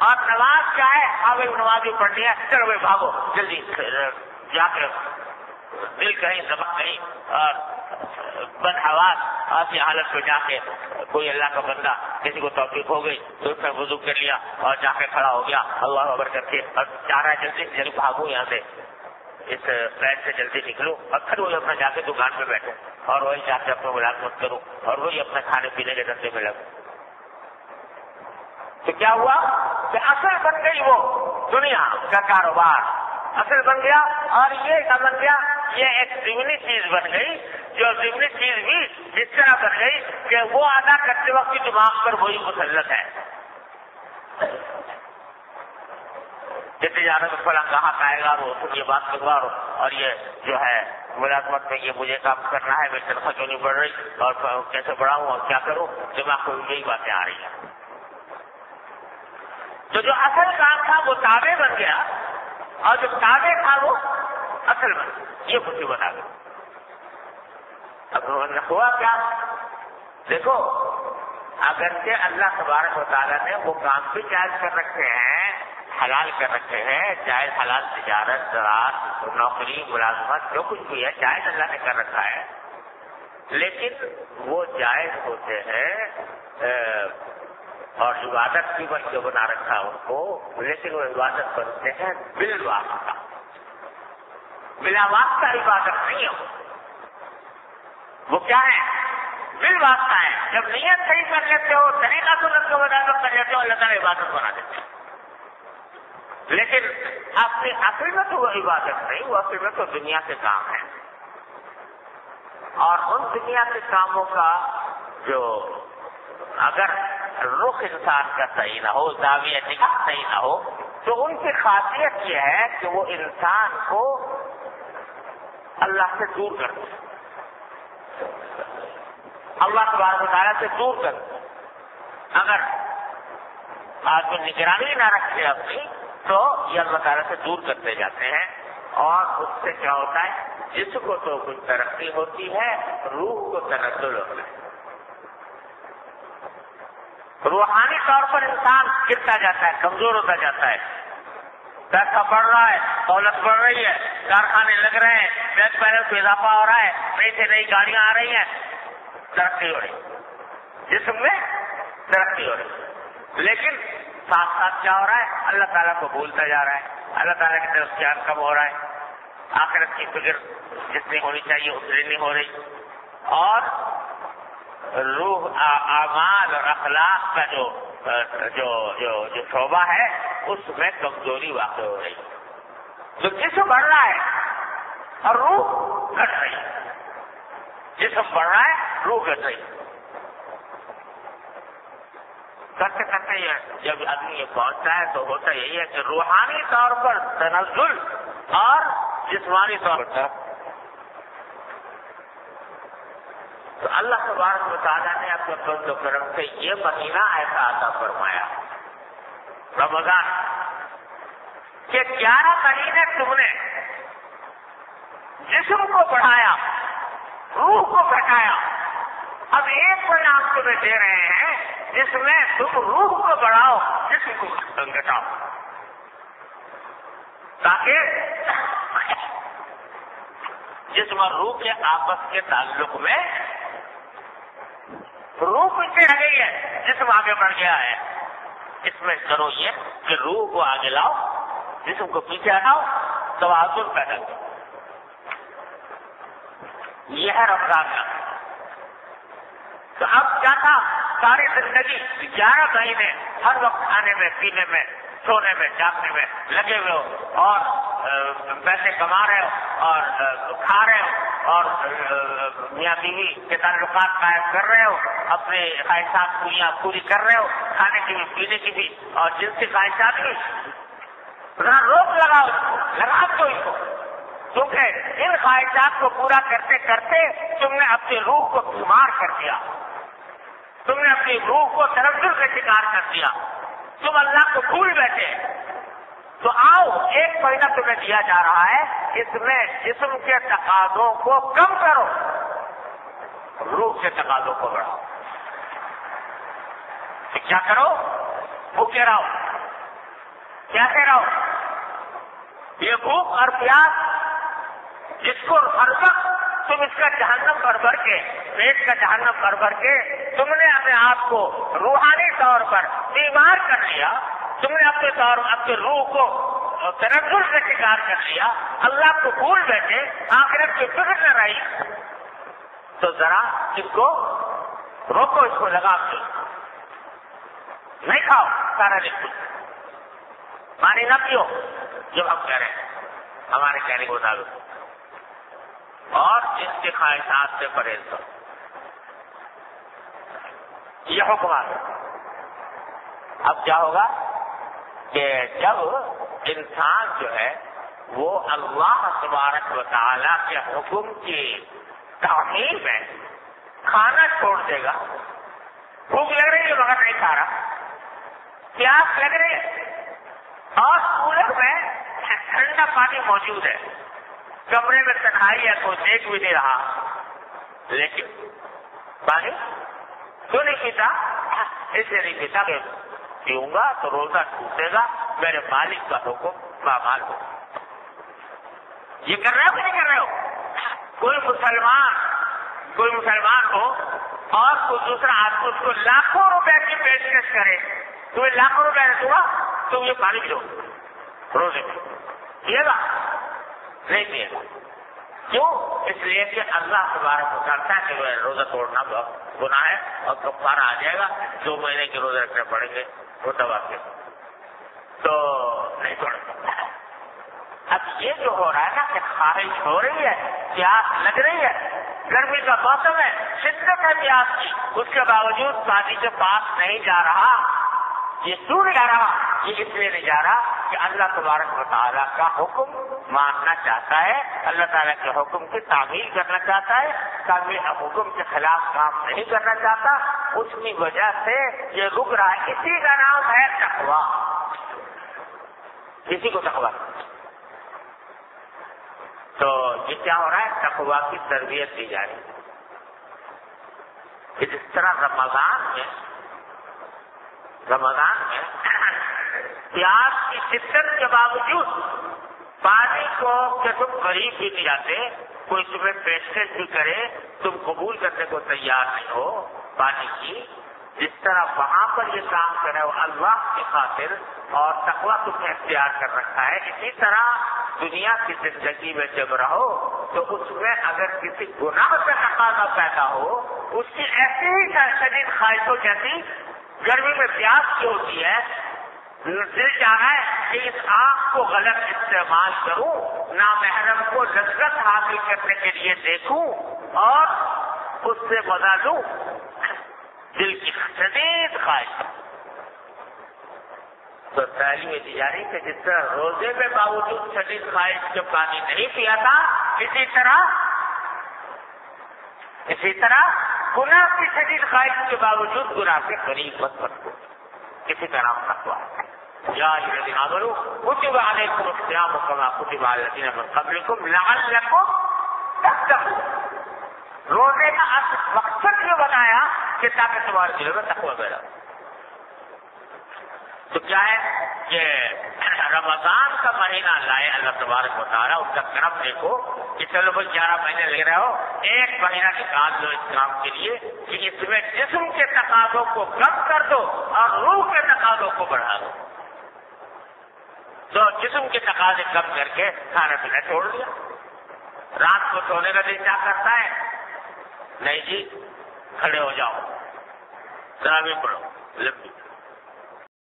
اور نماز کیا ہے؟ بھائی نماز بھی پڑھنی ہے، چلو بھائی بھاگو جلدی جا کے دل کہیں دبا کہیں اور بد حواس ایسی حالت میں جا کے کوئی اللہ کا بندہ کسی کو توفیق ہو گئی تو اس نے وضو کر لیا اور جا کے کھڑا ہو گیا اللہ اکبر کر کے اور چاہ رہا ہے جلدی جلدی بھاگوں یہاں سے، اس فلیٹ سے جلدی نکلوں اور پھر وہی اپنا جا کے دکان پہ بیٹھوں اور وہی جا کے اپنا ملازمت کروں اور وہی اپنے کھانے پینے کے دھندے میں لگوں. تو کیا ہوا کہ اصل بن گئی وہ دنیا کا کاروبار، اصل بن گیا اور یہ کیا بن گیا؟ یہ ایک ضمنی چیز بن گئی، جو ضمنی چیز بھی اس طرح بن گئی کہ وہ ادا کرتے وقت دماغ پر وہی مسلط ہے. تجارت فلاں کہاں آئے گا وہ یہ بات کروا اور یہ جو ہے ملازمت میں یہ مجھے کام کرنا ہے، میری تنخواہ کیوں نہیں بڑھ رہی اور کیسے بڑھاؤں اور کیا کروں، دماغ کو یہی باتیں آ رہی ہیں. تو جو اصل کام تھا وہ تابع بن گیا اور جو تابع تھا وہ اصل بن گیا. یہ مصیبت آ گئی. اب ہوا کیا؟ دیکھو اگرچہ اللہ تبارک و تعالیٰ نے وہ کام بھی جائز کر رکھے ہیں، حلال کر رکھے ہیں، جائز حلال تجارت، زراعت، نوکری، ملازمت جو کچھ بھی ہے جائز اللہ نے کر رکھا ہے، لیکن وہ جائز ہوتے ہیں اور عبادت کی بن کے بنا رکھا ان کو، لیکن وہ عبادت بنتے ہیں بالواسطہ، بلا واسطہ عبادت نہیں ہے. وہ کیا ہے؟ بالواسطہ ہے. جب نیت صحیح کر لیتے ہو، طریقہ سنت کو مطابق کر لیتے ہو، اللہ تعالیٰ عبادت بنا دیتے ہیں. لیکن اپنی اصل میں تو وہ عبادت نہیں، وہ اصل میں تو دنیا کے کام ہیں. اور ان دنیا کے کاموں کا جو اگر رخ انسان کا صحیح نہ ہو، زاویہ نگاہ صحیح نہ ہو، تو ان کی خاصیت یہ ہے کہ وہ انسان کو اللہ سے دور کر دے، اللہ تبارک و تعالیٰ سے دور کر دے. اگر آدمی نگرانی نہ رکھے اپنی تو یہ اللہ تعالیٰ سے دور کرتے جاتے ہیں اور اس سے کیا ہوتا ہے؟ جسم کو تو کچھ ترقی ہوتی ہے، روح کو تنزل ہوتا ہے. روحانی طور پر انسان گرتا جاتا ہے، کمزور ہوتا جاتا ہے. پیسہ بڑھ رہا ہے، دولت بڑھ رہی ہے، کارخانے لگ رہے ہیں، بینک بیلنس میں اضافہ ہو رہا ہے، نئی سے نئی گاڑیاں آ رہی ہیں، ترقی ہو رہی ہے، جسم میں ترقی ہو رہی ہے. لیکن ساتھ ساتھ کیا ہو رہا ہے؟ اللہ تعالیٰ کو بھولتا جا رہا ہے، اللہ تعالیٰ کی طرف خیال کم ہو رہا ہے، آخرت کی فکر جتنی ہونی چاہیے اتنی نہیں ہو رہی، اور روح، اعمال اور اخلاق کا جو شعبہ ہے اس میں کمزوری واقع ہو رہی ہے. تو جسم بڑھ رہا ہے اور روح گھٹ رہی ہے، جسم بڑھ رہا ہے، روح گھٹ رہی ہے. کرتے کرتے جب آدمی یہ پہنچتا ہے تو ہوتا یہی ہے کہ روحانی طور پر تنزل اور جسمانی طور پر. تو اللہ تبارک و تعالیٰ نے اپنے فضل و کرم سے یہ مہینہ ایسا عطا فرمایا رمضان کہ 11 مہینے تم نے جسم کو بڑھایا، روح کو گھٹایا. اب ایک پیغام تمہیں دے رہے ہیں جس میں تم روح کو بڑھاؤ، جسم کو گھٹاؤ، تاکہ جسم اور روح کے آپس کے تعلق میں روح پیچھے رہ گئی ہے، جسم آگے بڑھ گیا ہے. اس میں کرو یہ کہ روح کو آگے لاؤ، جسم کو پیچھے ہٹاؤ، توازن پیدا کرو. یہ ہے رمضان کا. تو اب کیا تھا؟ ساری زندگی 11 مہینے ہر وقت کھانے میں، پینے میں، سونے میں، جاگنے میں لگے ہوئے ہو اور پیسے کما رہے ہو اور کھا رہے ہو اور میاں بیوی کے تعلقات قائم کر رہے ہو، اپنے خواہشات پوری کر رہے ہو، کھانے کی بھی، پینے کی بھی اور جنسی خواہشات بھی. ذرا روک لگا دو اس کو، کیونکہ ان خواہشات کو پورا کرتے کرتے تم نے اپنی روح کو بیمار کر دیا، تم نے اپنی روح کو تنزل کا شکار کر دیا، تم اللہ کو بھول بیٹھے. تو آؤ، ایک مہینہ تمہیں دیا جا رہا ہے، اس میں جسم کے تقاضوں کو کم کرو، روح کے تقاضوں کو بڑھاؤ. کیا کرو؟ بھوکے رہو، کیسے رہو؟ یہ بھوک اور پیاس جس کو ہر وقت تم اس کا جہنم بھر کے، پیٹ کا جہنم بھر کے تم نے اپنے آپ کو روحانی طور پر بیمار کر لیا، تم نے اپنے روح کو تنزل سے شکار کر لیا، اللہ کو بھول بیٹھے، آخرت کی فکر نہ رہی، تو ذرا اس کو روکو، اس کو لگا کے نہیں کھاؤ سارا لکوڈ، پانی نہ پیو جو ہم کہہ رہے ہیں ہمارے کہنے کے مطابق، اور جس کی خواہشات سے پرہیز کرو، یہ حکم آ گیا۔ اب کیا ہوگا کہ جب انسان جو ہے وہ اللہ تبارک و تعالیٰ کے حکم کی تعمیل میں کھانا چھوڑ دے گا، بھوک لگ رہی ہے مگر نہیں کھا رہا، پیاس لگ رہی ہے اور کولر میں ٹھنڈا پانی موجود ہے، کمرے میں تنہائی ہے، کوئی دیکھ بھی نہیں رہا، لیکن پانی کیوں نہیں پیتا؟ اس لیے نہیں پیتا کہ پیوں گا تو روزہ ٹوٹے گا، میرے مالک کا حکم پامال ہو۔ یہ کر رہے ہو کہ نہیں کر رہے ہو؟ کوئی مسلمان ہو اور کوئی دوسرا آدمی اس کو لاکھوں روپے کی پیشکش کرے، تمہیں لاکھوں روپے دوں گا تم یہ پانی پیو روزے میں، پیے گا؟ نہیں پیے گا۔ کیوں؟ اس لیے کہ اللہ تبارک و تعالیٰ کہ روزہ توڑنا بہت گناہ ہے اور کفارہ آ جائے گا، 2 مہینے کے روزے رکھنے پڑیں گے، وہ دبا کے تو نہیں توڑ سکتا۔ اب یہ جو ہو رہا ہے نا کہ خواہش ہو رہی ہے، پیاس لگ رہی ہے، گرمی کا موسم ہے، شدت ہے پیاس کی، اس کے باوجود پانی کے پاس نہیں جا رہا، یہ کیوں نہیں جا رہا؟ یہ اس لیے نہیں جا رہا کہ اللہ تبارک و تعالیٰ کا حکم ماننا چاہتا ہے، اللہ تعالیٰ کے حکم کی تعمیل کرنا چاہتا ہے، تعمیل حکم کے خلاف کام نہیں کرنا چاہتا، اس کی وجہ سے یہ رک رہا ہے۔ اسی کا نام ہے تقویٰ، کسی کو تقویٰ۔ تو یہ کیا ہو رہا ہے؟ تقویٰ کی تربیت دی جا رہی ہے۔ اس طرح رمضان میں پیاس کی شدت کے باوجود پانی کو کہ تم قریب بھی نہیں جاتے، کوئی تمہیں پیشکش بھی کرے تم قبول کرنے کو تیار نہیں ہو پانی کی، جس طرح وہاں پر یہ کام کرے وہ اللہ کی خاطر اور تقویٰ تم نے اختیار کر رکھا ہے، اسی طرح دنیا کی زندگی میں جب رہو تو اس میں اگر کسی گناہ سے تقاضا پیدا ہو، اس کی ایسی ہی شدید خواہشوں جیسی گرمی میں پیاس کی ہوتی ہے، دل چاہ رہا ہے کہ اس آنکھ کو غلط استعمال کروں، نامحرم کو لذت حاصل کرنے کے لیے دیکھوں اور اس سے مزہ لوں، دل کی شدید خواہش۔ تو تعلیم دی جا رہی کہ جس طرح روزے میں باوجود شدید خواہش کے پانی نہیں پیا تھا، اسی طرح گناہ کی شدید خواہش کے باوجود گناہ سے قریب مت رکھو، کسی کا نام تقویٰ ہے۔ یا ایھا الذین آمنوا کتب علیکم الصیام کما کتب علی الذین من قبلکم لعلکم تتقون۔ روزے کا مقصد یہ بنایا کہ تاکہ تمہارے دلوں میں تقویٰ پیدا ہو۔ تو کیا ہے کہ رمضان کا مہینہ لائے اللہ تبارک و تعالیٰ، اس کا کرم دیکھو کہ چلو بھائی 11 مہینے لگ رہے ہو، 1 مہینہ نکال دو اس کام کے لیے کہ اس میں جسم کے تقاضوں کو کم کر دو اور روح کے تقاضوں کو بڑھا دو۔ تو جسم کے تقاضے کم کر کے کھانا پینا چھوڑ دیا، رات کو سونے کا دل کیا کرتا ہے؟ نہیں جی کھڑے ہو جاؤ، تراویح پڑھو لمبی،